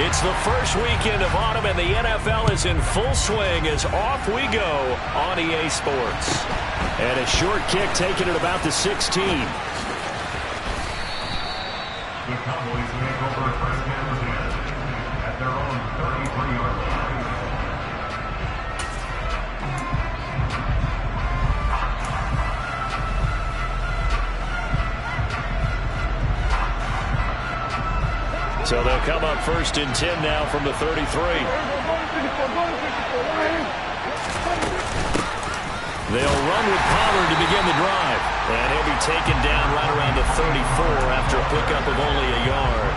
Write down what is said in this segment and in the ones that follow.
It's the first weekend of autumn, and the NFL is in full swing as off we go on EA Sports. And a short kick taken at about the 16. The Cowboys make over first down again at their own 33-yard line. So they'll come up first and 10 now from the 33. They'll run with Pollard to begin the drive. And he'll be taken down right around the 34 after a pickup of only a yard.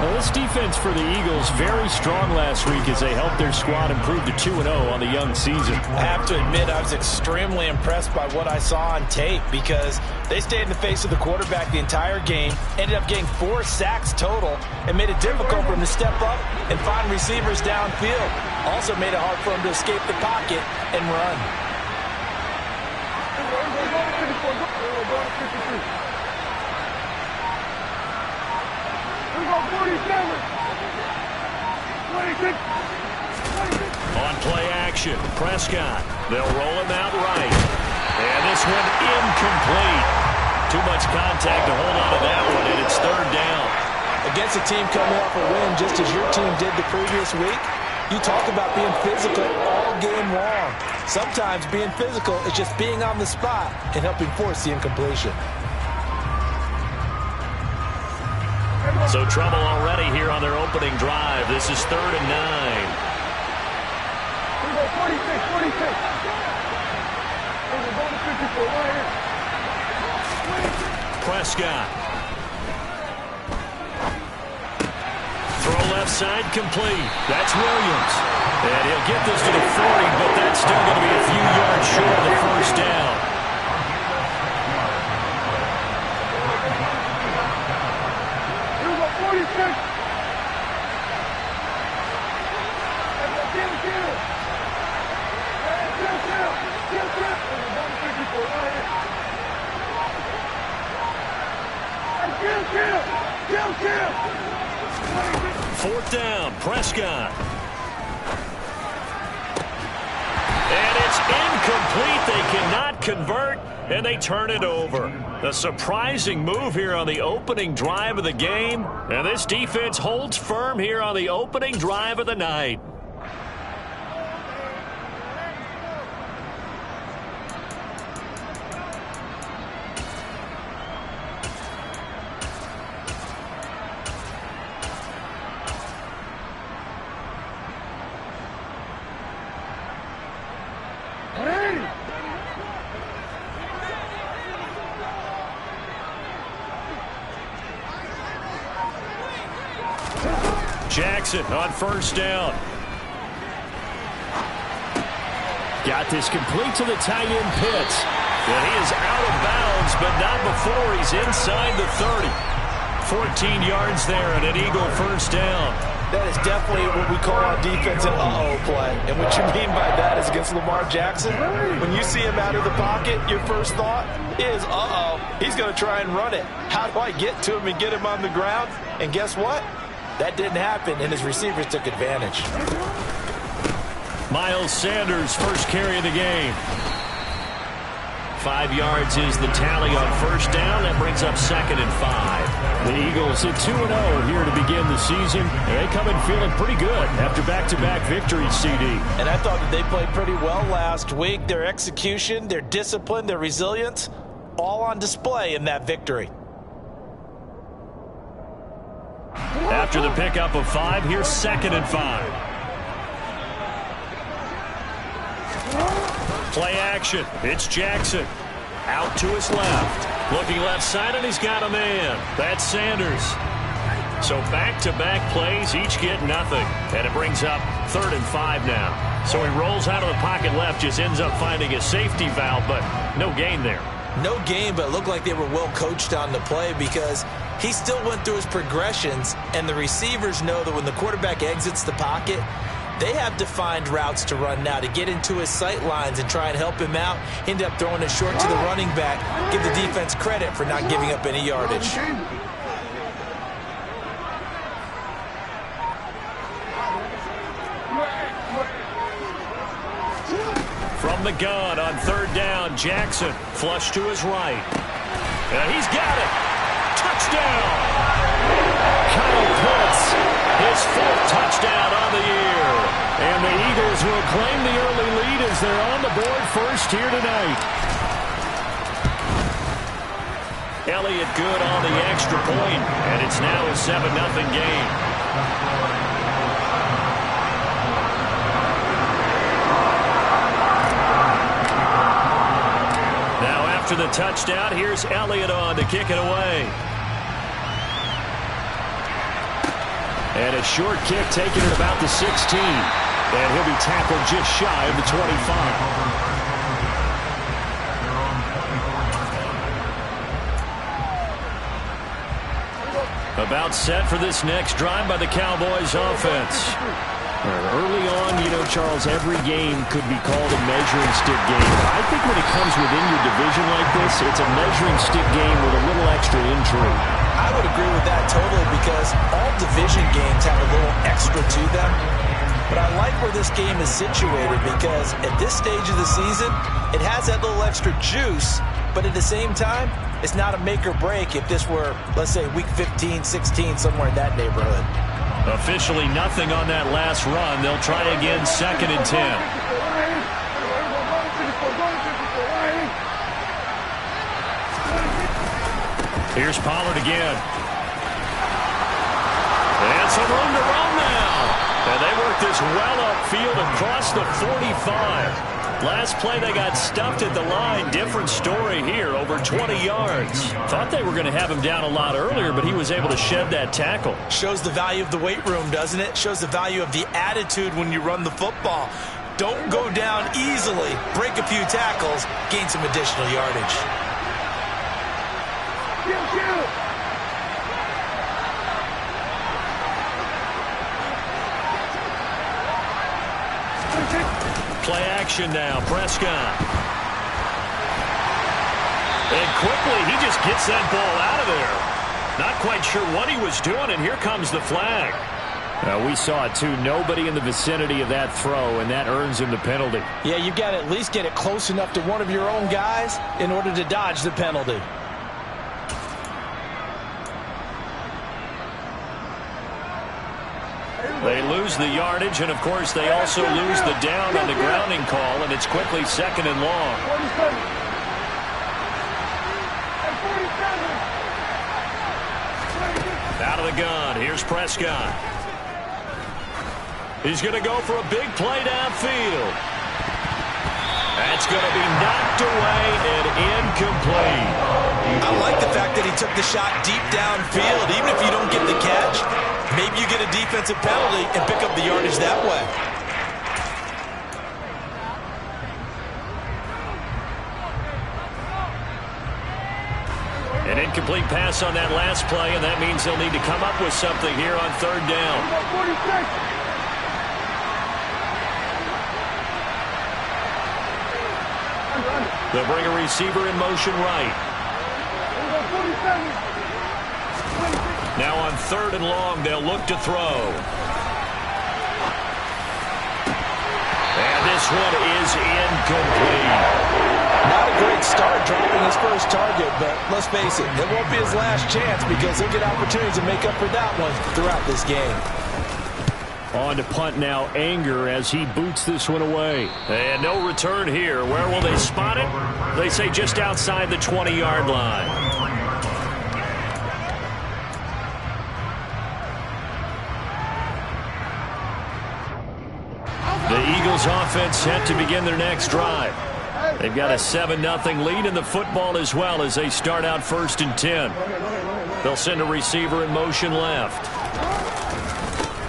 Well, this defense for the Eagles very strong last week as they helped their squad improve to 2-0 on the young season. I have to admit I was extremely impressed by what I saw on tape because they stayed in the face of the quarterback the entire game, ended up getting 4 sacks total, and made it difficult for him to step up and find receivers downfield. Also made it hard for him to escape the pocket and run. On play action, Prescott. They'll roll him out right. And this one incomplete. Too much contact to hold on to that one, and it's third down. Against a team coming off a win just as your team did the previous week, you talk about being physical all game long. Sometimes being physical is just being on the spot and helping force the incompletion. So trouble already here on their opening drive. This is 3rd and 9. Prescott. Throw left side complete. That's Williams. And he'll get this to the 40, but that's still going to be a few yards short of the first down. Fourth down, Prescott. And it's incomplete. They cannot convert, and they turn it over. A surprising move here on the opening drive of the game. And this defense holds firm here on the opening drive of the night. Jackson on first down. Got this complete to the tight end Pitts. And he is out of bounds, but not before he's inside the 30. 14 yards there and an Eagle first down. That is definitely what we call on defense an uh-oh play. And what you mean by that is against Lamar Jackson, when you see him out of the pocket, your first thought is, uh-oh, he's going to try and run it. How do I get to him and get him on the ground? And guess what? That didn't happen, and his receivers took advantage. Miles Sanders, first carry of the game. 5 yards is the tally on first down. That brings up 2nd and 5. The Eagles at 2-0 here to begin the season. They come in feeling pretty good after back-to-back victories, CD. And I thought that they played pretty well last week. Their execution, their discipline, their resilience, all on display in that victory. After the pickup of 5, here's 2nd and 5. Play action. It's Jackson. Out to his left. Looking left side, and he's got a man. That's Sanders. So back-to-back plays, each get nothing. And it brings up 3rd and 5 now. So he rolls out of the pocket left, just ends up finding a safety valve, but no gain there. No gain, but it looked like they were well coached on the play because he still went through his progressions, and the receivers know that when the quarterback exits the pocket, they have defined routes to run now to get into his sight lines and try and help him out. End up throwing it short to the running back. Give the defense credit for not giving up any yardage. from the gun on third down. Jackson flush to his right. And he's got it. Touchdown. Kyle Pitts, his 4th touchdown on the year. And the Eagles will claim the early lead as they're on the board first here tonight. Elliott good on the extra point, and it's now a 7-0 game. Now after the touchdown, here's Elliott on to kick it away. And a short kick taken at about the 16. And he'll be tackled just shy of the 25. About set for this next drive by the Cowboys offense. Early on, Charles, every game could be called a measuring stick game. I think when it comes within your division like this, it's a measuring stick game with a little extra intrigue. I would agree with that totally because all division games have a little extra to them. But I like where this game is situated because at this stage of the season, it has that little extra juice, but at the same time, it's not a make or break if this were, let's say, week 15, 16, somewhere in that neighborhood. Officially nothing on that last run. They'll try again 2nd and 10. Here's Pollard again. And some room to run now. And they work this well upfield across the 45. Last play, they got stuffed at the line. Different story here, over 20 yards. Thought they were going to have him down a lot earlier, but he was able to shed that tackle. Shows the value of the weight room, doesn't it? Shows the value of the attitude when you run the football. Don't go down easily. Break a few tackles, gain some additional yardage. Play action now, Prescott. And quickly, he just gets that ball out of there. Not quite sure what he was doing, and here comes the flag. We saw it, too. Nobody in the vicinity of that throw, and that earns him the penalty. Yeah, you've got to at least get it close enough to one of your own guys in order to dodge the penalty. They lose the yardage, and, of course, they also lose the down on the grounding call, and it's quickly 2nd and long. Out of the gun, here's Prescott. He's going to go for a big play downfield. That's going to be knocked away and incomplete. I like the fact that he took the shot deep downfield. Even if you don't get the catch, maybe you get a defensive penalty and pick up the yardage that way. An incomplete pass on that last play, and that means they'll need to come up with something here on 3rd down. They'll bring a receiver in motion right. Now on 3rd and long, they'll look to throw. And this one is incomplete. Not a great start dropping his first target, but let's face it, it won't be his last chance because he'll get opportunities to make up for that one throughout this game. On to punt now, Anger, as he boots this one away. And no return here. Where will they spot it? They say just outside the 20-yard line. The Eagles offense set to begin their next drive. They've got a 7-0 lead in the football as well as they start out 1st and 10. They'll send a receiver in motion left.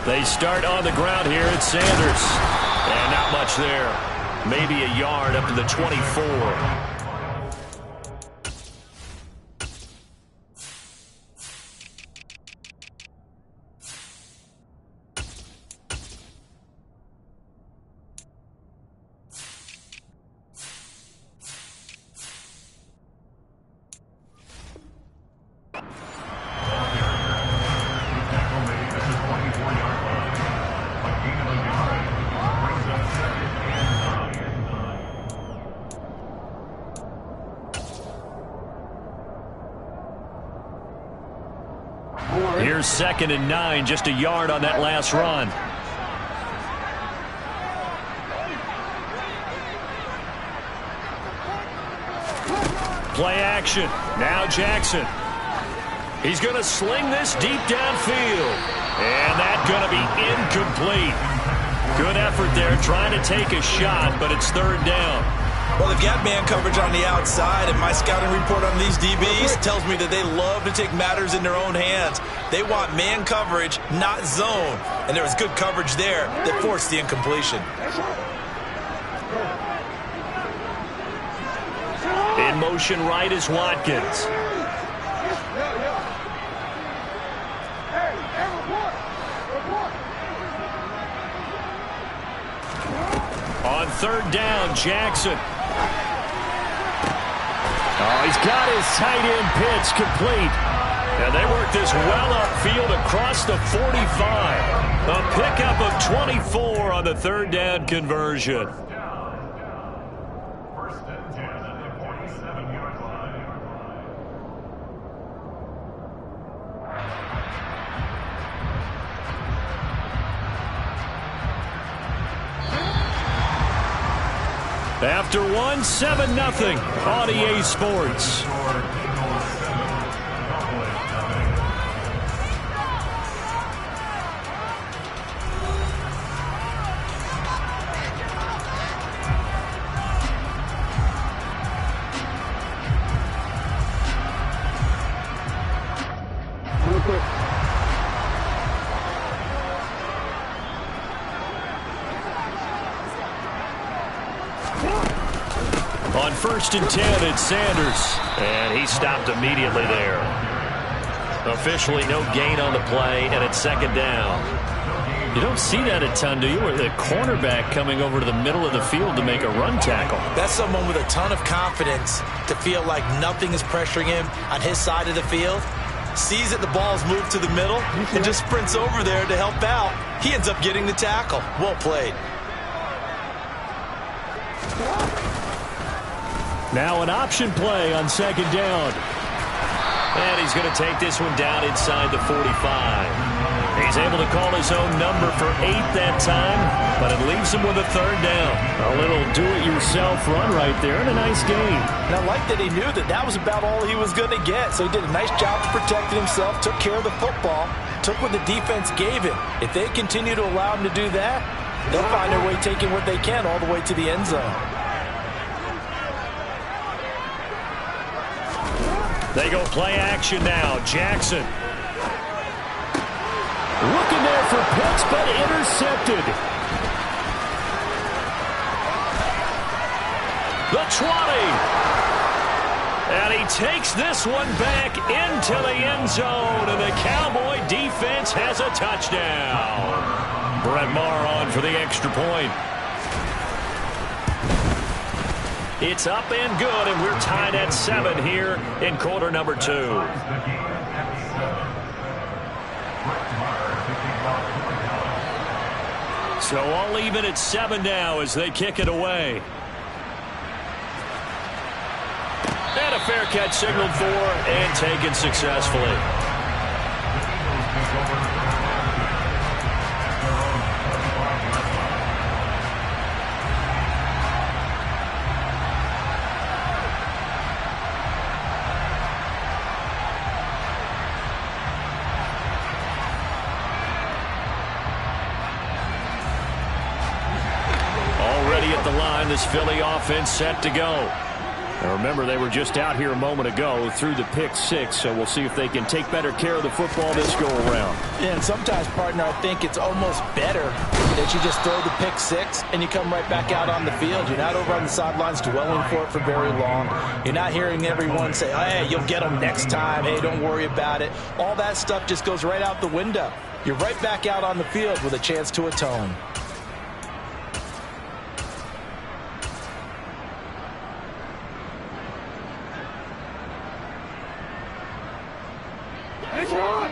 They start on the ground here at Sanders. And not much there. Maybe a yard up to the 24. Here's 2nd and 9, just a yard on that last run. Play action. Now Jackson. He's going to sling this deep downfield. And that's going to be incomplete. Good effort there trying to take a shot, but it's 3rd down. Well, they've got man coverage on the outside, and my scouting report on these DBs tells me that they love to take matters in their own hands. They want man coverage, not zone. And there was good coverage there that forced the incompletion. In motion right is Watkins. On 3rd down, Jackson. Oh, he's got his tight end pitch complete. And they work this well upfield across the 45. A pickup of 24 on the 3rd down conversion. First and 10 at the 47-yard line. After one, 7-0 on EA Sports. On 1st and 10, it's Sanders. And he stopped immediately there. Officially no gain on the play, and it's 2nd down. You don't see that a ton, do you? Where the cornerback coming over to the middle of the field to make a run tackle. That's someone with a ton of confidence to feel like nothing is pressuring him on his side of the field. Sees that the ball's moved to the middle and just sprints over there to help out. He ends up getting the tackle. Well played. Now an option play on 2nd down. And he's going to take this one down inside the 45. He's able to call his own number for 8 that time, but it leaves him with a 3rd down. A little do-it-yourself run right there and a nice gain. And I like that he knew that that was about all he was going to get. So he did a nice job of protecting himself, took care of the football, took what the defense gave him. If they continue to allow him to do that, they'll find their way taking what they can all the way to the end zone. They go play action now. Jackson. Looking there for Pitts, but intercepted. The 20. And he takes this one back into the end zone, and the Cowboy defense has a touchdown. Brett Maher on for the extra point. It's up and good, and we're tied at 7 here in quarter number 2. So all even at 7 now as they kick it away. And a fair catch signaled for and taken successfully. The line, this Philly offense set to go. Now remember, they were just out here a moment ago through the pick 6, so we'll see if they can take better care of the football this go around. Yeah, and sometimes, partner, I think it's almost better that you just throw the pick 6 and you come right back out on the field. You're not over on the sidelines dwelling for it for very long. You're not hearing everyone say, hey, you'll get them next time. Hey, don't worry about it. All that stuff just goes right out the window. You're right back out on the field with a chance to atone.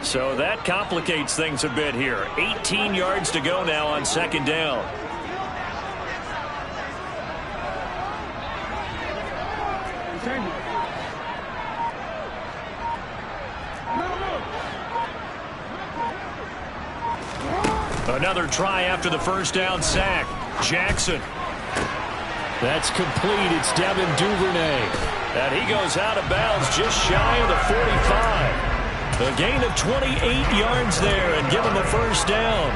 So that complicates things a bit here. 18 yards to go now on 2nd down. Another try after the first down sack. Jackson. That's complete. It's Devin Duvernay. And he goes out of bounds just shy of the 45. A gain of 28 yards there and give him the first down.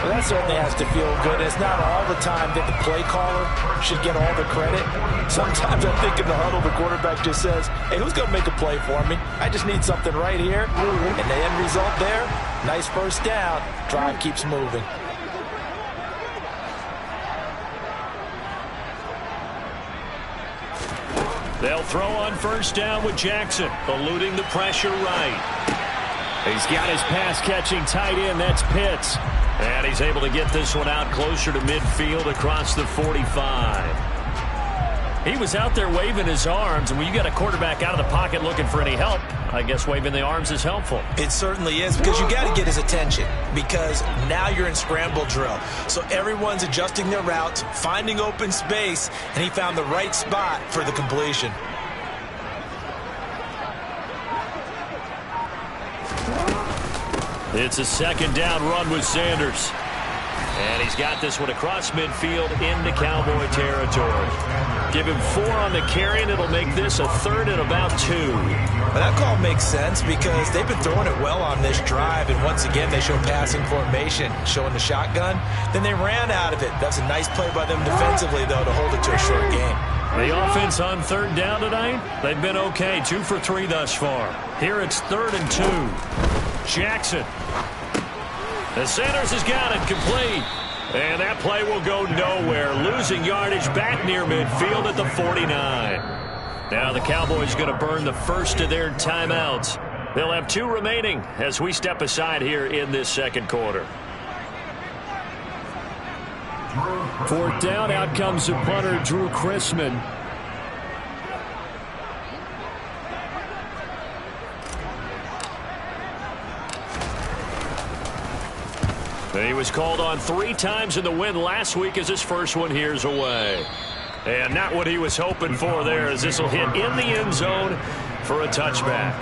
Well, that certainly has to feel good. It's not all the time that the play caller should get all the credit. Sometimes I think in the huddle, the quarterback just says, hey, who's going to make a play for me? I just need something right here. And the end result there, nice first down. Drive keeps moving. They'll throw on first down with Jackson, eluding the pressure right. He's got his pass-catching tight end. That's Pitts. And he's able to get this one out closer to midfield across the 45. He was out there waving his arms, and when you got a quarterback out of the pocket looking for any help, I guess waving the arms is helpful. It certainly is, because you got to get his attention, because now you're in scramble drill. So everyone's adjusting their routes, finding open space, and he found the right spot for the completion. It's a second down run with Sanders. And he's got this one across midfield into Cowboy territory. Give him 4 on the carry, and it'll make this a third and about 2. Well, that call makes sense because they've been throwing it well on this drive, and once again they show passing formation, showing the shotgun. Then they ran out of it. That's a nice play by them defensively, though, to hold it to a short game. The offense on third down tonight, they've been okay, 2 for 3 thus far. Here it's 3rd and 2. Jackson. And Sanders has got it complete. And that play will go nowhere. Losing yardage back near midfield at the 49. Now the Cowboys going to burn the first of their timeouts. They'll have 2 remaining as we step aside here in this second quarter. 4th down, out comes the punter, Drew Chrisman. He was called on 3 times in the win last week as his first one here's away. And not what he was hoping for there, as this will hit in the end zone for a touchback.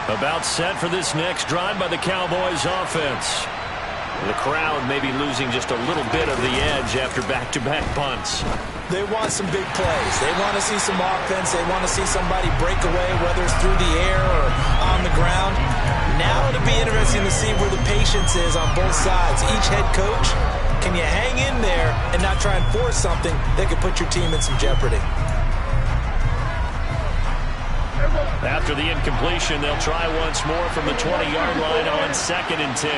About set for this next drive by the Cowboys offense. The crowd may be losing just a little bit of the edge after back-to-back punts. They want some big plays. They want to see some offense. They want to see somebody break away, whether it's through the air or on the ground. Now it'll be interesting to see where the patience is on both sides. Each head coach, can you hang in there and not try and force something that could put your team in some jeopardy? After the incompletion, they'll try once more from the 20-yard line on 2nd and 10.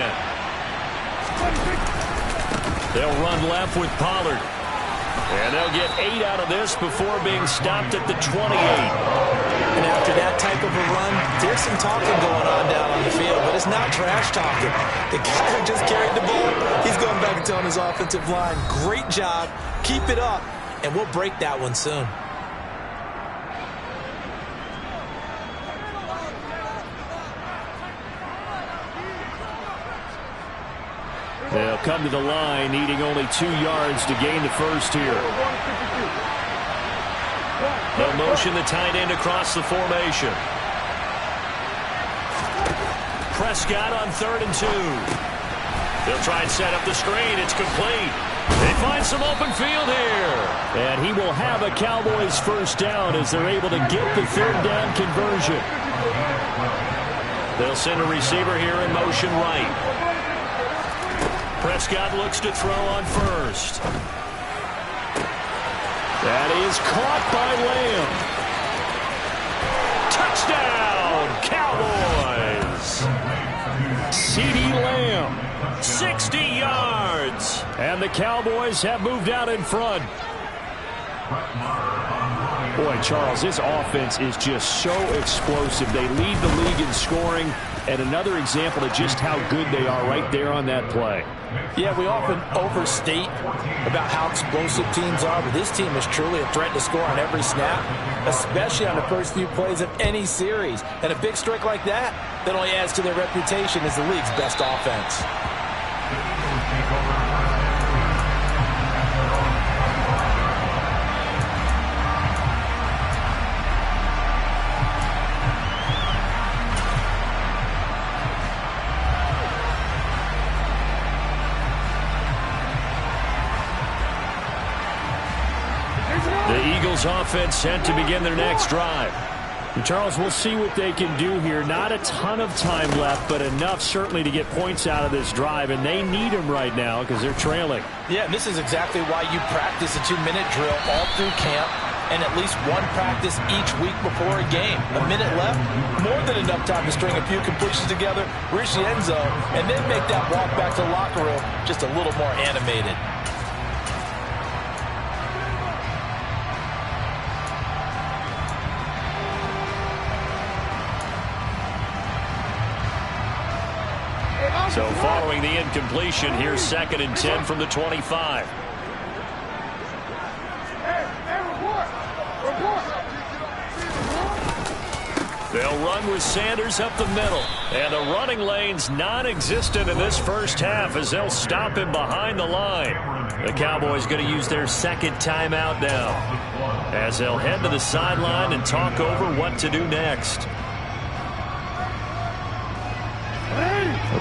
They'll run left with Pollard. And they'll get 8 out of this before being stopped at the 28. And after that type of a run, there's some talking going on down on the field, but it's not trash talking. The guy who just carried the ball, he's going back and telling his offensive line, great job, keep it up, and we'll break that one soon. They'll come to the line, needing only 2 yards to gain the first here. They'll motion the tight end across the formation. Prescott on 3rd and 2. They'll try and set up the screen. It's complete. They find some open field here. And he will have a Cowboys first down as they're able to get the 3rd down conversion. They'll send a receiver here in motion right. Prescott looks to throw on first. That is caught by Lamb. Touchdown, Cowboys. CeeDee Lamb. 60 yards. And the Cowboys have moved out in front. Boy, Charles, this offense is just so explosive. They lead the league in scoring, and another example of just how good they are right there on that play. Yeah, we often overstate about how explosive teams are, but this team is truly a threat to score on every snap, especially on the first few plays of any series. And a big streak like that only adds to their reputation as the league's best offense. take over first and 10 at their own 35. The Eagles offense set to begin their next drive. And Charles, we'll see what they can do here. Not a ton of time left, but enough certainly to get points out of this drive, and they need them right now because they're trailing. Yeah, and this is exactly why you practice a 2-minute drill all through camp and at least one practice each week before a game. A minute left, more than enough time to string a few completions together, reach the end zone, and then make that walk back to the locker room just a little more animated. So following the incompletion, here's 2nd and 10 from the 25. They'll run with Sanders up the middle. And the running lane's non-existent in this first half as they'll stop him behind the line. The Cowboys going to use their second timeout now as they'll head to the sideline and talk over what to do next.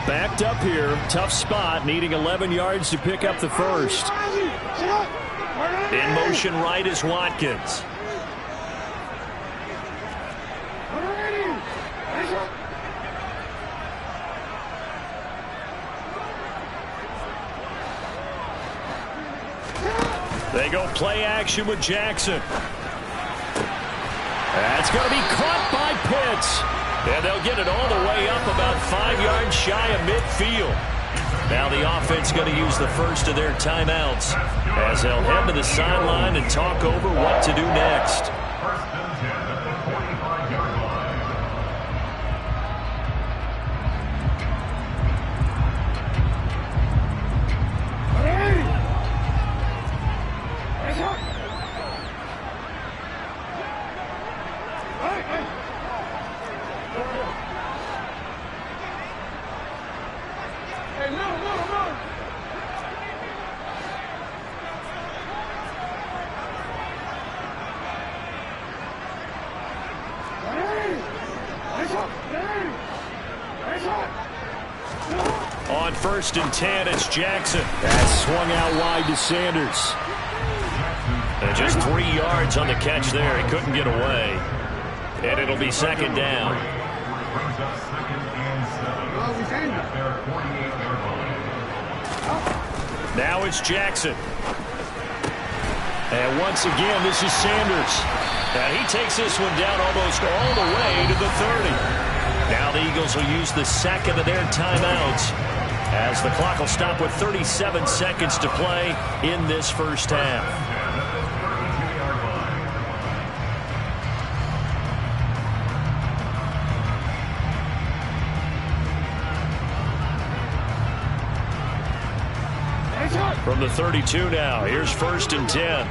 Backed up here, tough spot, needing 11 yards to pick up the first. In motion right is Watkins. They go play action with Jackson. That's going to be caught by Pitts. And they'll get it all the way up about 5 yards shy of midfield. Now the offense going to use the first of their timeouts as they'll head to the sideline and talk over what to do next. First and 10 at the 45-yard line. On 1st and 10, it's Jackson. That swung out wide to Sanders. And just 3 yards on the catch there. He couldn't get away. And it'll be 2nd down. Brings up 2nd and 7 at their 48-yard line. Now it's Jackson. And once again, this is Sanders. And he takes this one down almost all the way to the 30. Now the Eagles will use the second of their timeouts as the clock will stop with 37 seconds to play in this first half. From the 32 now, here's 1st and 10.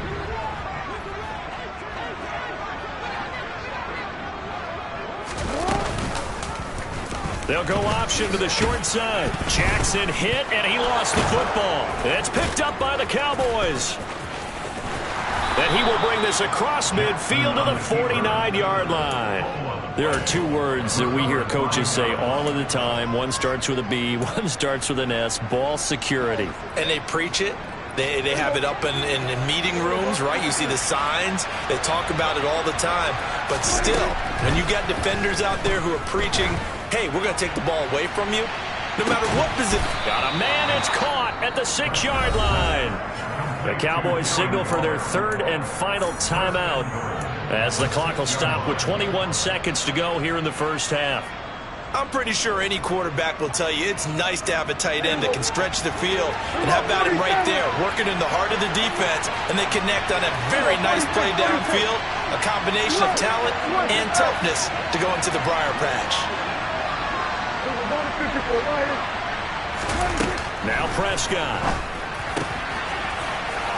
They'll go option to the short side. Jackson hit, and he lost the football. It's picked up by the Cowboys. And he will bring this across midfield to the 49-yard line. There are 2 words that we hear coaches say all of the time. One starts with a B, one starts with an S, ball security. And they preach it. They have it up in meeting rooms, right? You see the signs. They talk about it all the time. But still, when you got defenders out there who are preaching, hey, we're going to take the ball away from you, no matter what position. Got a man, it's caught at the 6-yard line. The Cowboys signal for their 3rd and final timeout as the clock will stop with 21 seconds to go here in the first half. I'm pretty sure any quarterback will tell you it's nice to have a tight end that can stretch the field. And how about him right there, working in the heart of the defense, and they connect on a very nice play downfield, a combination of talent and toughness to go into the briar patch. Now Prescott.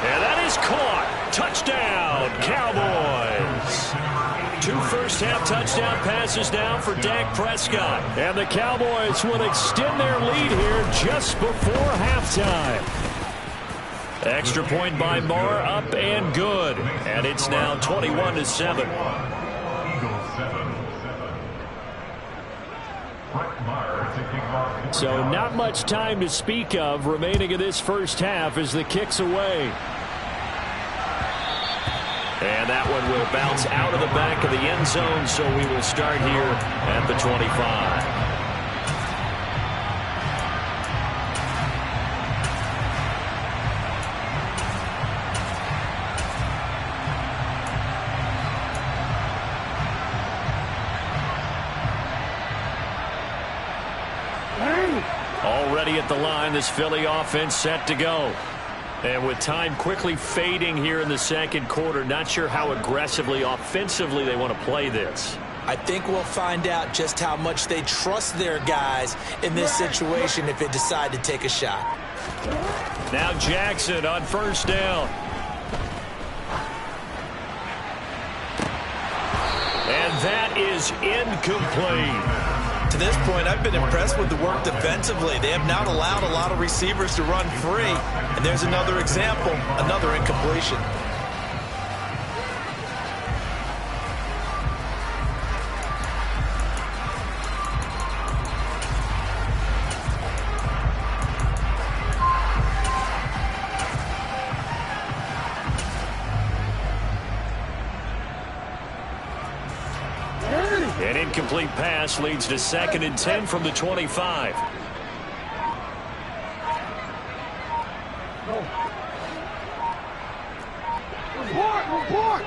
And that is caught. Touchdown, Cowboys. 2 first-half touchdown passes now for Dak Prescott. And the Cowboys will extend their lead here just before halftime. Extra point by Moore, up and good. And it's now 21-7. Eagles 7. So not much time to speak of remaining in this first half as the kick's away. And that one will bounce out of the back of the end zone, so we will start here at the 25. Already at the line, this Philly offense set to go. And with time quickly fading here in the second quarter, not sure how aggressively, offensively they want to play this. I think we'll find out just how much they trust their guys in this situation if they decide to take a shot. Now Jackson on first down. And that is incomplete. To this point, I've been impressed with the work defensively. They have not allowed a lot of receivers to run free. And there's another example, another incompletion. An incomplete pass leads to 2nd and 10 from the 25. Report!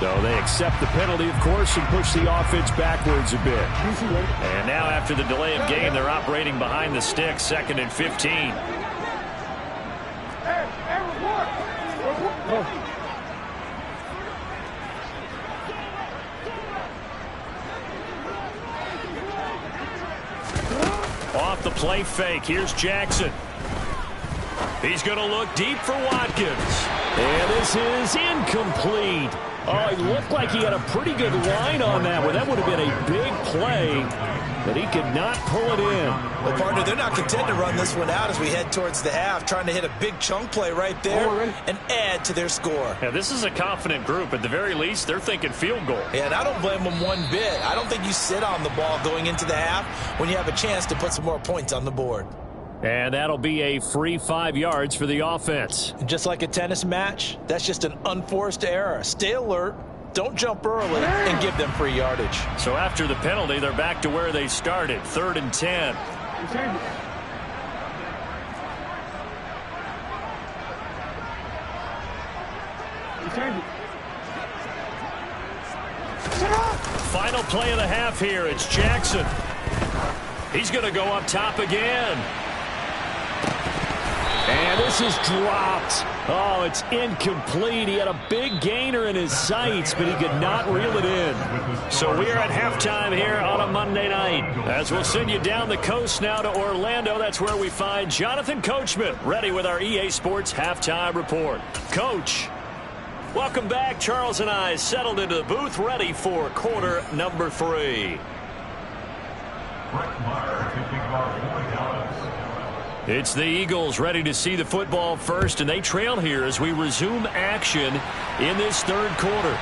So they accept the penalty, of course, and push the offense backwards a bit. And now after the delay of game, they're operating behind the sticks, 2nd and 15. Off the play fake, here's Jackson. He's going to look deep for Watkins. And this is incomplete. Oh, it looked like he had a pretty good line on that one. That would have been a big play, but he could not pull it in. Well, partner, they're not content to run this one out as we head towards the half, trying to hit a big chunk play right there and add to their score. Yeah, this is a confident group. At the very least, they're thinking field goal. Yeah, and I don't blame them one bit. I don't think you sit on the ball going into the half when you have a chance to put some more points on the board. And that'll be a free 5 yards for the offense. And just like a tennis match, that's just an unforced error. Stay alert, don't jump early, and give them free yardage. So after the penalty, they're back to where they started, 3rd and 10. Final play of the half here. It's Jackson. He's going to go up top again. And this is dropped. Oh, it's incomplete. He had a big gainer in his sights, but he could not reel it in. So we're at halftime here on a Monday night. As we'll send you down the coast now to Orlando, that's where we find Jonathan Coachman, ready with our EA Sports Halftime Report. Coach, welcome back. Charles and I settled into the booth, ready for quarter number 3. It's the Eagles ready to see the football first, and they trail here as we resume action in this 3rd quarter.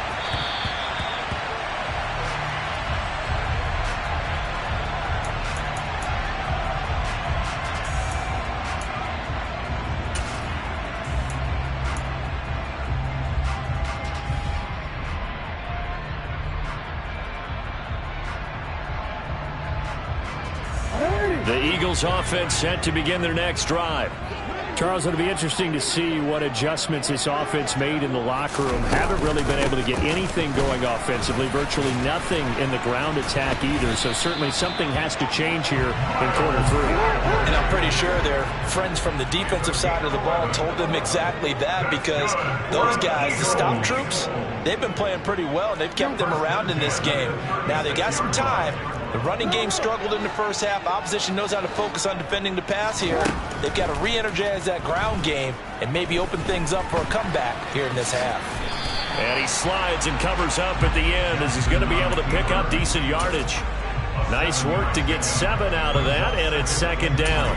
The Eagles offense set to begin their next drive. Charles, it'll be interesting to see what adjustments this offense made in the locker room. Haven't really been able to get anything going offensively, virtually nothing in the ground attack either. So certainly something has to change here in quarter 3. And I'm pretty sure their friends from the defensive side of the ball told them exactly that, because those guys, the stop troops, they've been playing pretty well. They've kept them around in this game. Now they got some time, The running game struggled in the first half. Opposition knows how to focus on defending the pass here. They've got to re-energize that ground game and maybe open things up for a comeback here in this half. And he slides and covers up at the end as he's going to be able to pick up decent yardage. Nice work to get 7 out of that, and it's second down.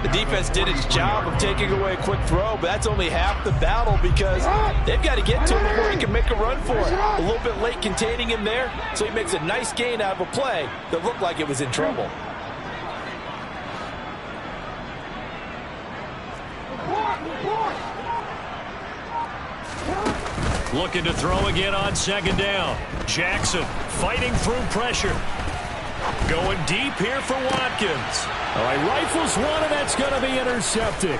The defense did its job of taking away a quick throw, but that's only half the battle because they've got to get to him before he can make a run for it. A little bit late containing him there, so he makes a nice gain out of a play that looked like it was in trouble. Looking to throw again on second down. Jackson fighting through pressure. Going deep here for Watkins. All right, rifles one, and that's going to be intercepted.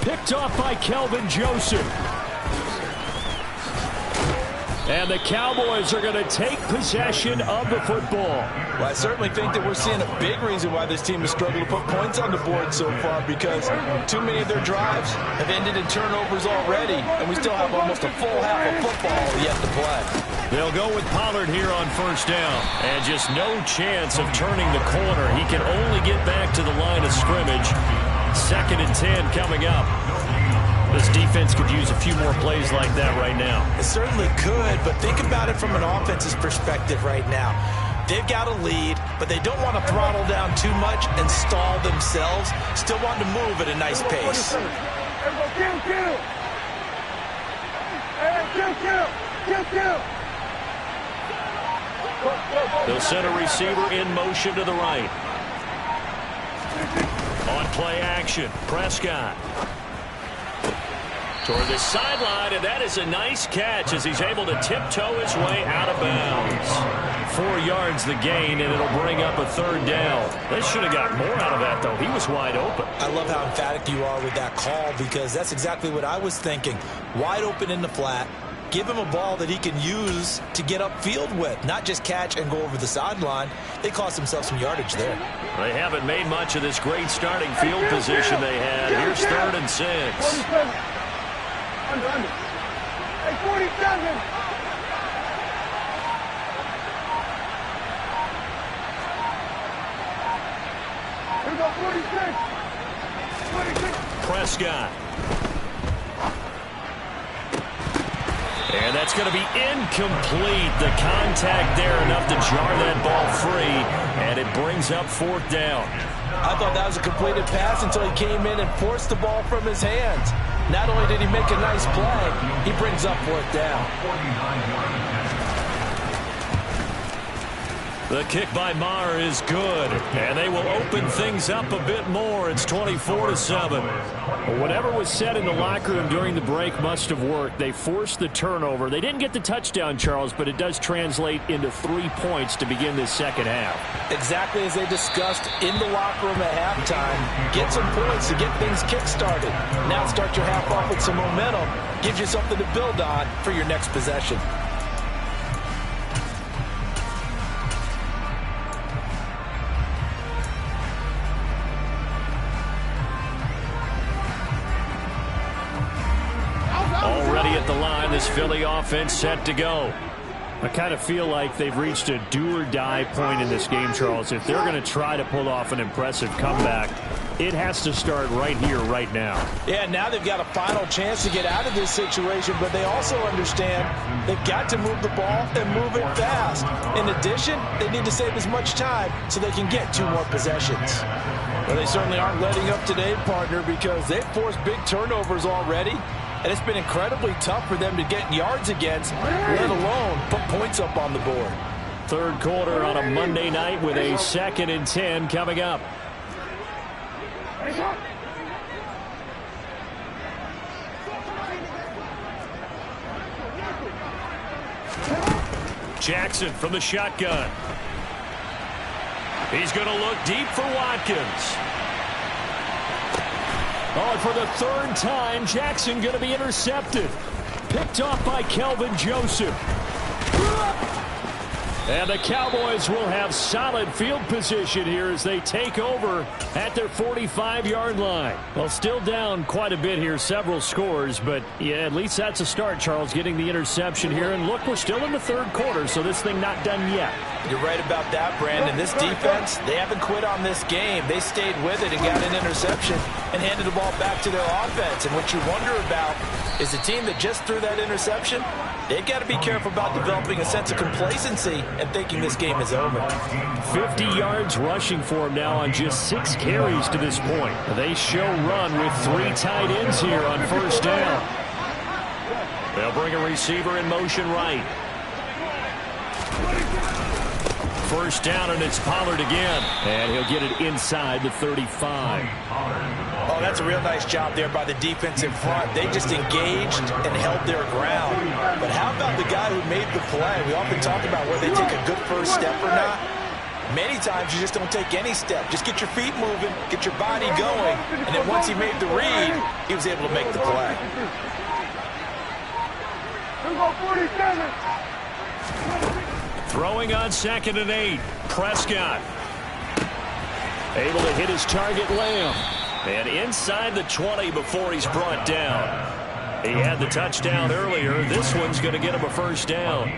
Picked off by Kelvin Joseph. And the Cowboys are going to take possession of the football. Well, I certainly think that we're seeing a big reason why this team has struggled to put points on the board so far, because too many of their drives have ended in turnovers already, and we still have almost a full half of football yet to play. They'll go with Pollard here on first down. And just no chance of turning the corner. He can only get back to the line of scrimmage. 2nd and 10 coming up. This defense could use a few more plays like that right now. It certainly could, but think about it from an offense's perspective right now. They've got a lead, but they don't want to throttle down too much and stall themselves. Still want to move at a nice pace. They'll send a receiver in motion to the right. On play action, Prescott. Toward the sideline, and that is a nice catch as he's able to tiptoe his way out of bounds. 4 yards the gain, and it'll bring up a 3rd down. They should have got more out of that, though. He was wide open. I love how emphatic you are with that call, because that's exactly what I was thinking. Wide open in the flat. Give him a ball that he can use to get upfield with, not just catch and go over the sideline. They cost themselves some yardage there. They haven't made much of this great starting field position they had. Here's 3rd and 6. Under. Hey, 47. Here we go, 46. Prescott. And that's going to be incomplete. The contact there enough to jar that ball free, and it brings up 4th down. I thought that was a completed pass until he came in and forced the ball from his hands. Not only did he make a nice play, he brings up 4th down. The kick by Maher is good, and they will open things up a bit more. It's 24-7. Well, whatever was said in the locker room during the break must have worked. They forced the turnover. They didn't get the touchdown, Charles, but it does translate into 3 points to begin this second half. Exactly as they discussed in the locker room at halftime. Get some points to get things kick-started. Now start your half off with some momentum. Gives you something to build on for your next possession. Already at the line, this Philly offense set to go. I kind of feel like they've reached a do-or-die point in this game, Charles. If they're going to try to pull off an impressive comeback, it has to start right here, right now. Yeah, now they've got a final chance to get out of this situation, but they also understand they've got to move the ball and move it fast. In addition, they need to save as much time so they can get 2 more possessions. Well, they certainly aren't letting up today, partner, because they've forced big turnovers already. And it's been incredibly tough for them to get yards against, let alone put points up on the board. 3rd quarter on a Monday night with a 2nd and 10 coming up. Jackson from the shotgun. He's going to look deep for Watkins. Oh, and for the 3rd time, Jackson going to be intercepted. Picked off by Kelvin Joseph. And the Cowboys will have solid field position here as they take over at their 45-yard line. Well, still down quite a bit here, several scores, but yeah, at least that's a start, Charles, getting the interception here. And look, we're still in the third quarter, so this thing not done yet. You're right about that, Brandon. This defense, they haven't quit on this game. They stayed with it and got an interception and handed the ball back to their offense. And what you wonder about is the team that just threw that interception, they've got to be careful about developing a sense of complacency and thinking this game is over. 50 yards rushing for him now on just 6 carries to this point. They show run with 3 tight ends here on first down. They'll bring a receiver in motion right. First down, and it's Pollard again. And he'll get it inside the 35. Oh, that's a real nice job there by the defense in front. They just engaged and held their ground. But how about the guy who made the play? We often talk about whether they take a good first step or not. Many times you just don't take any step. Just get your feet moving, get your body going, and then once he made the read, he was able to make the play. Throwing on 2nd and 8. Prescott. Able to hit his target, Lamb. And inside the 20 before he's brought down. He had the touchdown earlier. This one's going to get him a first down.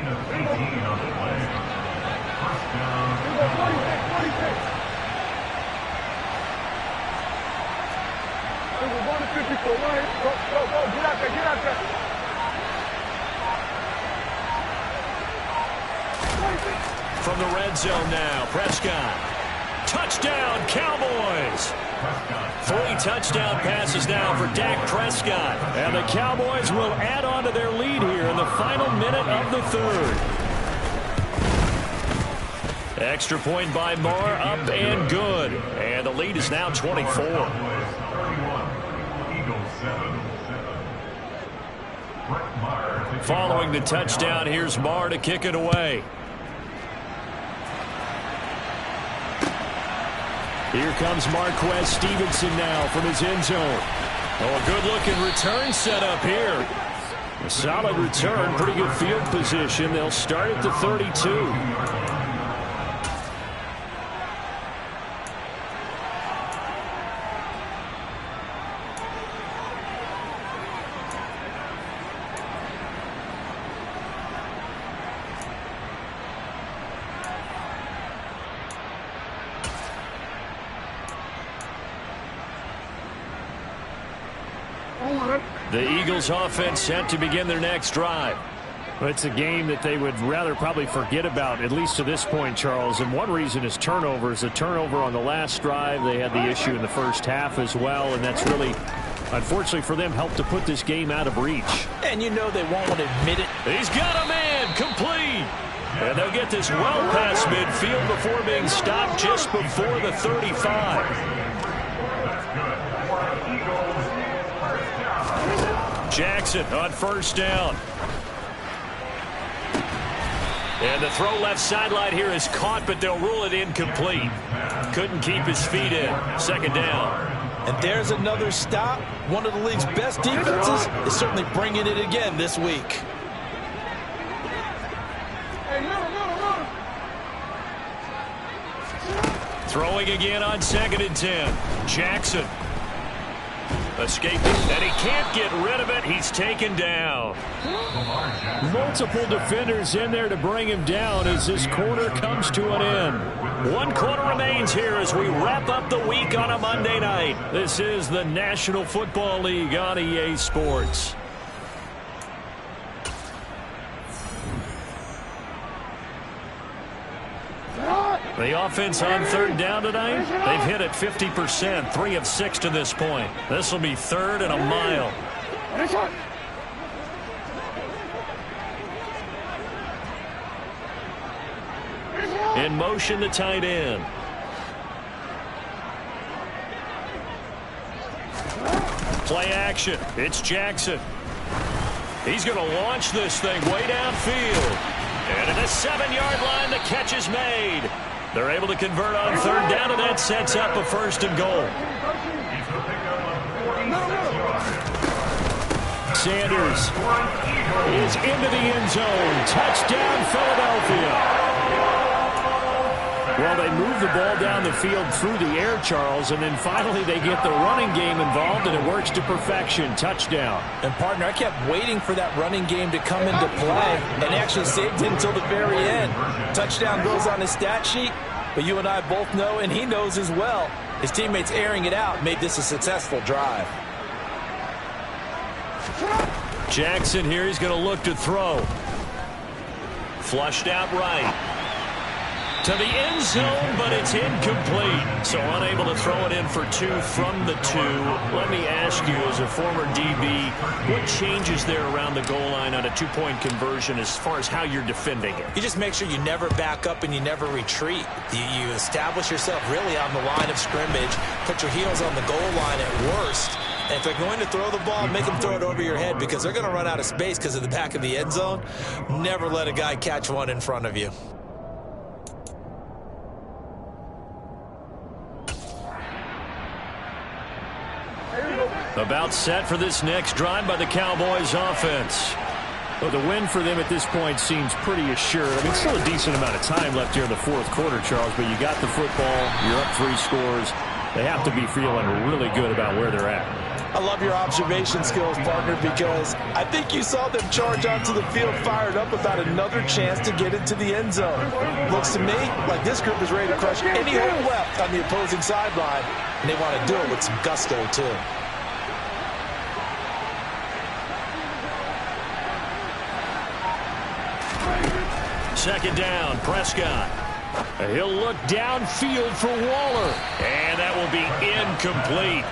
From the red zone now, Prescott. Touchdown, Cowboys. 3 touchdown passes now for Dak Prescott. And the Cowboys will add on to their lead here in the final minute of the third. Extra point by Moore, up and good. And the lead is now 24. Following the touchdown, here's Marr to kick it away. Here comes Marquez Stevenson now from his end zone. Oh, a good-looking return set up here. A solid return, pretty good field position. They'll start at the 32. The Eagles offense set to begin their next drive. Well, it's a game that they would rather probably forget about, at least to this point, Charles. And one reason is turnovers. The turnover on the last drive, they had the issue in the first half as well. And that's really, unfortunately for them, helped to put this game out of reach. And you know they won't want to admit it. He's got a man, complete. And they'll get this well past midfield before being stopped just before the 35. Jackson on first down. And the throw left sideline here is caught, but they'll rule it incomplete. Couldn't keep his feet in. Second down. And there's another stop. One of the league's best defenses is certainly bringing it again this week. Throwing again on 2nd and 10. Jackson. Escaping, and he can't get rid of it. He's taken down. Multiple defenders in there to bring him down as this quarter comes to an end. 1 quarter remains here as we wrap up the week on a Monday night. This is the National Football League on EA Sports. The offense on third down tonight, they've hit it 50%, 3 of 6 to this point. This will be 3rd and a mile. In motion, the tight end. Play action. It's Jackson. He's going to launch this thing way downfield. And at the 7-yard line, the catch is made. They're able to convert on third down, and that sets up a 1st and goal. Sanders is into the end zone. Touchdown, Philadelphia. move the ball down the field through the air, Charles, and then finally they get the running game involved, and it works to perfection. Touchdown. And, partner, I kept waiting for that running game to come into play and actually saved it until the very end. Touchdown goes on his stat sheet, but you and I both know, and he knows as well, his teammates airing it out made this a successful drive. Jackson here, he's going to look to throw. Flushed out right. To the end zone, but it's incomplete. So unable to throw it in for 2 from the 2. Let me ask you, as a former DB, what changes there around the goal line on a 2-point conversion as far as how you're defending it? You just make sure you never back up and you never retreat. You establish yourself really on the line of scrimmage, put your heels on the goal line at worst. And if they're going to throw the ball, make them throw it over your head because they're going to run out of space because of the back of the end zone. Never let a guy catch one in front of you. About set for this next drive by the Cowboys offense. Well, the win for them at this point seems pretty assured. I mean, still a decent amount of time left here in the fourth quarter, Charles, but you got the football, you're up 3 scores. They have to be feeling really good about where they're at. I love your observation skills, partner, because I think you saw them charge onto the field fired up about another chance to get into the end zone. Looks to me like this group is ready to crush any hole left on the opposing sideline, and they want to do it with some gusto, too. Second down, Prescott. He'll look downfield for Waller, and that will be incomplete.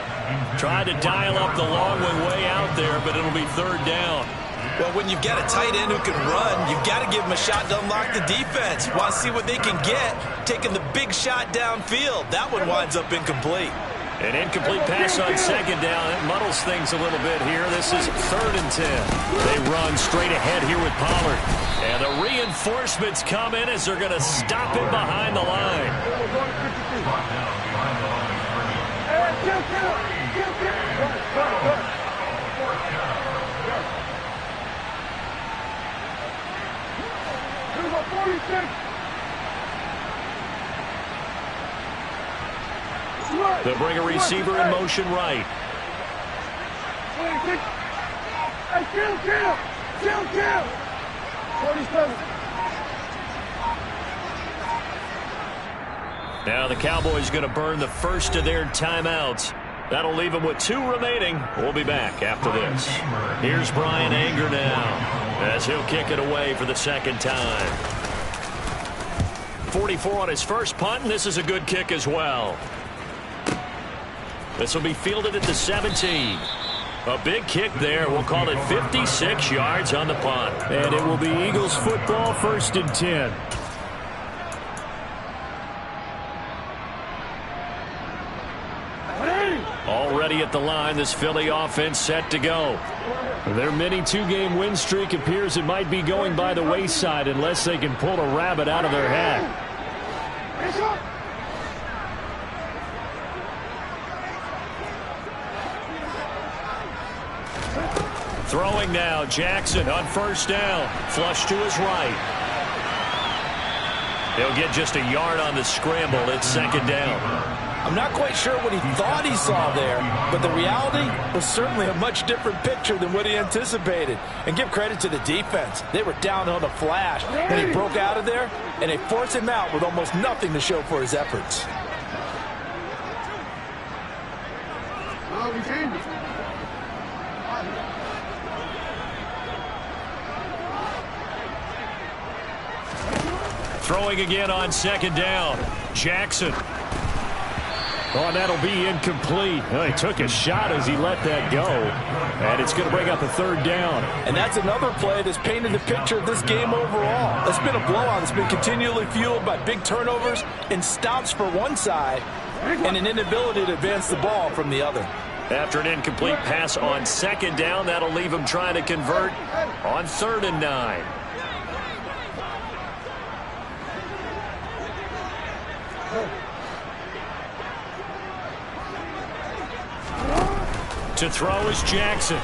Tried to dial up the long one way out there, but it'll be 3rd down. Well, when you've got a tight end who can run, you've got to give him a shot to unlock the defense. Want to see what they can get, taking the big shot downfield. That one winds up incomplete. An incomplete pass on 2nd down. It muddles things a little bit here. This is 3rd and 10. They run straight ahead here with Pollard. And the reinforcements come in as they're going to stop him behind the line. They'll bring a receiver in motion right. Now the Cowboys going to burn the first of their timeouts. That'll leave them with 2 remaining. We'll be back after this. Here's Brian Anger now as he'll kick it away for the 2nd time. 44 on his first punt, and this is a good kick as well. This will be fielded at the 17. A big kick there. We'll call it 56 yards on the punt. And it will be Eagles football, 1st and 10. Already at the line, this Philly offense set to go. Their mini 2-game win streak appears it might be going by the wayside unless they can pull a rabbit out of their hat. Throwing now, Jackson on 1st down. Flush to his right. He'll get just a yard on the scramble. It's 2nd down. I'm not quite sure what he thought he saw there, but the reality was certainly a much different picture than what he anticipated. And give credit to the defense. They were down on a flash, and he broke out of there, and they forced him out with almost nothing to show for his efforts. Throwing again on 2nd down. Jackson. Oh, and that'll be incomplete. Well, he took a shot as he let that go. And it's going to bring up a 3rd down. And that's another play that's painted the picture of this game overall. It's been a blowout. It's been continually fueled by big turnovers and stops for one side and an inability to advance the ball from the other. After an incomplete pass on 2nd down, that'll leave him trying to convert on 3rd and 9. To throw is Jackson.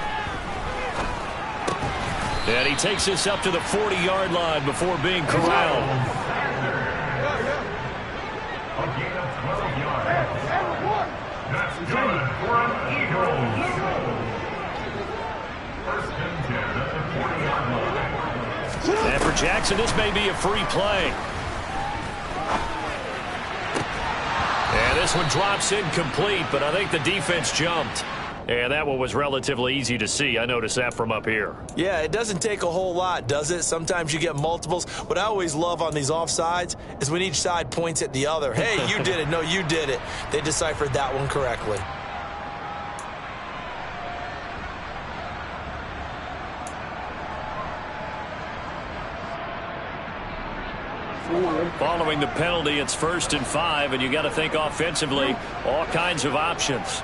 And he takes this up to the 40-yard line before being corralled. A gain of 12 yards. That's good for an Eagle. First and 10 at the 40-yard line. And for Jackson, this may be a free play. And this one drops incomplete, but I think the defense jumped. And that one was relatively easy to see. I noticed that from up here. Yeah, it doesn't take a whole lot, does it? Sometimes you get multiples. What I always love on these offsides is when each side points at the other. Hey, you did it. No, you did it. They deciphered that one correctly. Following the penalty, it's 1st and 5, and you got to think offensively, all kinds of options.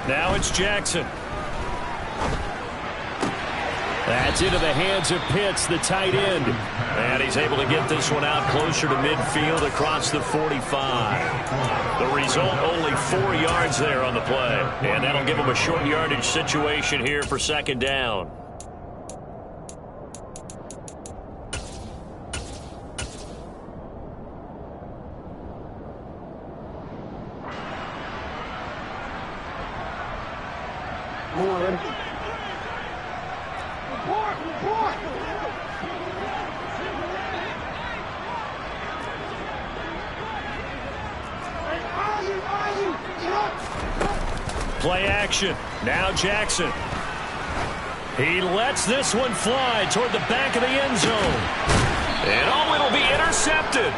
Now it's Jackson. That's into the hands of Pitts, the tight end. And he's able to get this one out closer to midfield across the 45. The result, only 4 yards there on the play. And that'll give him a short yardage situation here for 2nd down. Play action. Now Jackson. He lets this one fly toward the back of the end zone. And it'll be intercepted.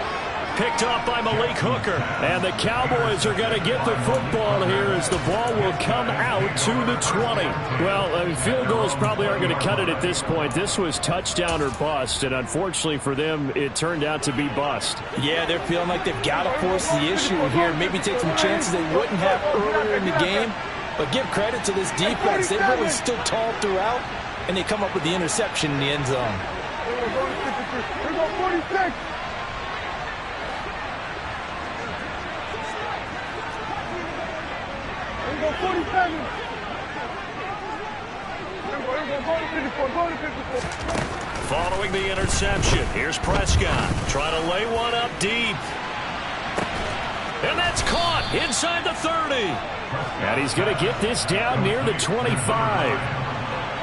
Picked off by Malik Hooker. And the Cowboys are going to get the football here as the ball will come out to the 20. Well, field goals probably aren't going to cut it at this point. This was touchdown or bust, and unfortunately for them, it turned out to be bust. Yeah, they're feeling like they've got to force the issue here. Maybe take some chances they wouldn't have earlier in the game. But give credit to this defense. They really stood tall throughout, and they come up with the interception in the end zone. Here we go, 46. Here we go, 47. Go to 54. Following the interception, here's Prescott. Trying to lay one up deep. And that's caught inside the 30. And he's going to get this down near the 25.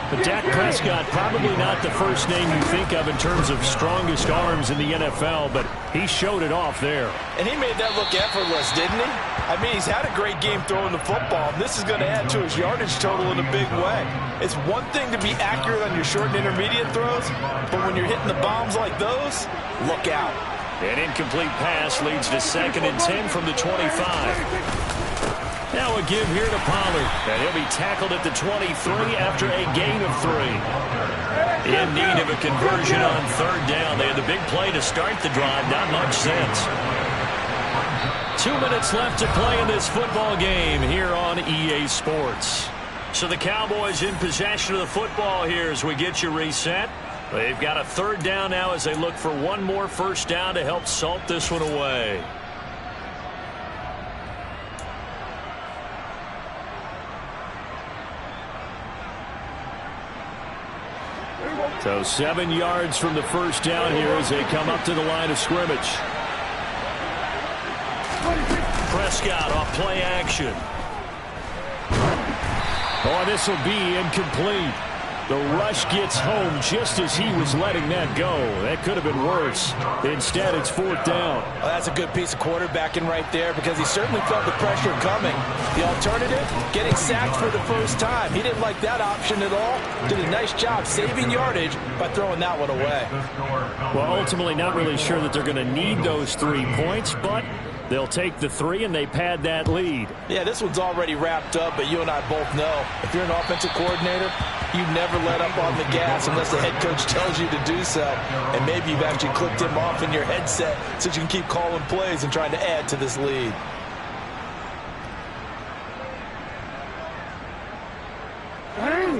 But Dak Prescott, probably not the first name you think of in terms of strongest arms in the NFL, but he showed it off there. And he made that look effortless, didn't he? I mean, he's had a great game throwing the football, and this is going to add to his yardage total in a big way. It's one thing to be accurate on your short and intermediate throws, but when you're hitting the bombs like those, look out. An incomplete pass leads to 2nd and 10 from the 25. Now a give here to Pollard, and he'll be tackled at the 23 after a gain of 3. In need of a conversion on 3rd down. They had the big play to start the drive, not much sense. 2 minutes left to play in this football game here on EA Sports. So the Cowboys in possession of the football here as we get you reset. They've got a 3rd down now as they look for one more 1st down to help salt this one away. So 7 yards from the 1st down here as they come up to the line of scrimmage. Prescott off play action. Oh, this will be incomplete. The rush gets home just as he was letting that go. That could have been worse. Instead, it's 4th down. Well, that's a good piece of quarterbacking right there because he certainly felt the pressure coming. The alternative, getting sacked for the first time. He didn't like that option at all. Did a nice job saving yardage by throwing that one away. Well, ultimately not really sure that they're going to need those 3 points, but they'll take the 3 and they pad that lead. Yeah, this one's already wrapped up, but you and I both know if you're an offensive coordinator, you never let up on the gas unless the head coach tells you to do so. And maybe you've actually clicked him off in your headset so you can keep calling plays and trying to add to this lead.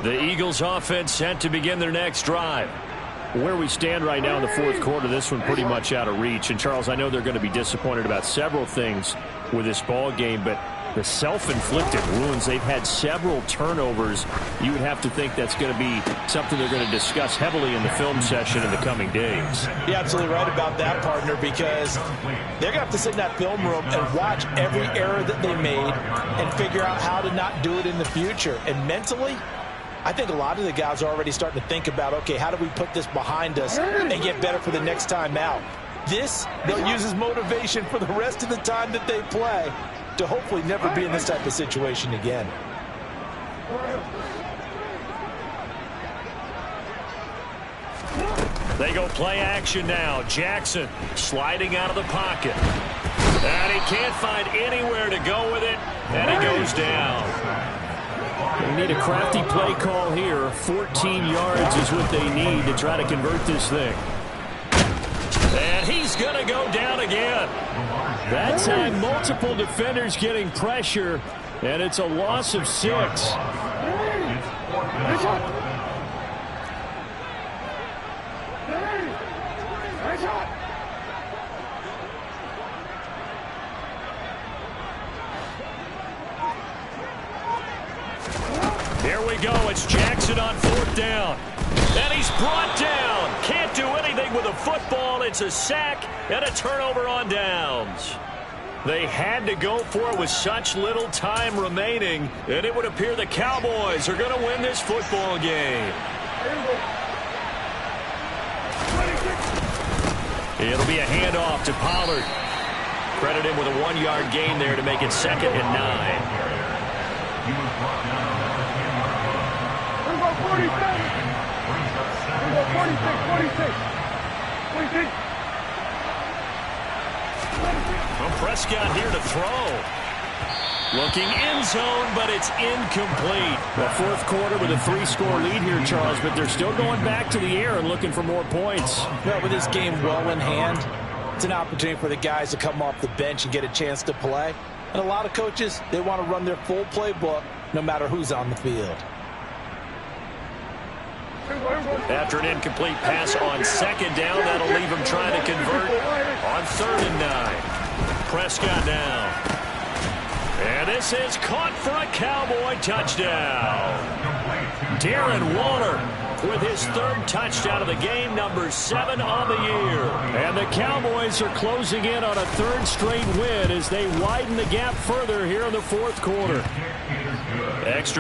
The Eagles offense set to begin their next drive. Where we stand right now in the fourth quarter, this one pretty much out of reach. And, Charles, I know they're going to be disappointed about several things with this ball game, but the self-inflicted wounds, they've had several turnovers. You would have to think that's going to be something they're going to discuss heavily in the film session in the coming days. You're absolutely right about that, partner, because they're going to have to sit in that film room and watch every error that they made and figure out how to not do it in the future. And mentally, I think a lot of the guys are already starting to think about, okay, how do we put this behind us and get better for the next time out? This, they'll use as motivation for the rest of the time that they play to hopefully never be in this type of situation again. They go play action now. Jackson sliding out of the pocket. And he can't find anywhere to go with it, and he goes down. They need a crafty play call here. 14 yards is what they need to try to convert this thing. And he's going to go down again. That time, multiple defenders getting pressure, and it's a loss of 6. Here we go. It's Jackson on 4th down. And he's brought down. Can't do anything with a football. It's a sack and a turnover on downs. They had to go for it with such little time remaining, and it would appear the Cowboys are going to win this football game. It'll be a handoff to Pollard. Credit him with a 1-yard gain there to make it 2nd and 9. 46. 46. Well, Prescott here to throw. Looking end zone, but it's incomplete. The fourth quarter with a 3-score lead here, Charles, but they're still going back to the air and looking for more points. Well, with this game well in hand, it's an opportunity for the guys to come off the bench and get a chance to play. And a lot of coaches, they want to run their full playbook no matter who's on the field. After an incomplete pass on 2nd down, that'll leave him trying to convert on 3rd and 9. Prescott now. And this is caught for a Cowboy touchdown. Darren Waller with his 3rd touchdown of the game, number 7 on the year. And the Cowboys are closing in on a 3rd straight win as they widen the gap further here in the fourth quarter. Extra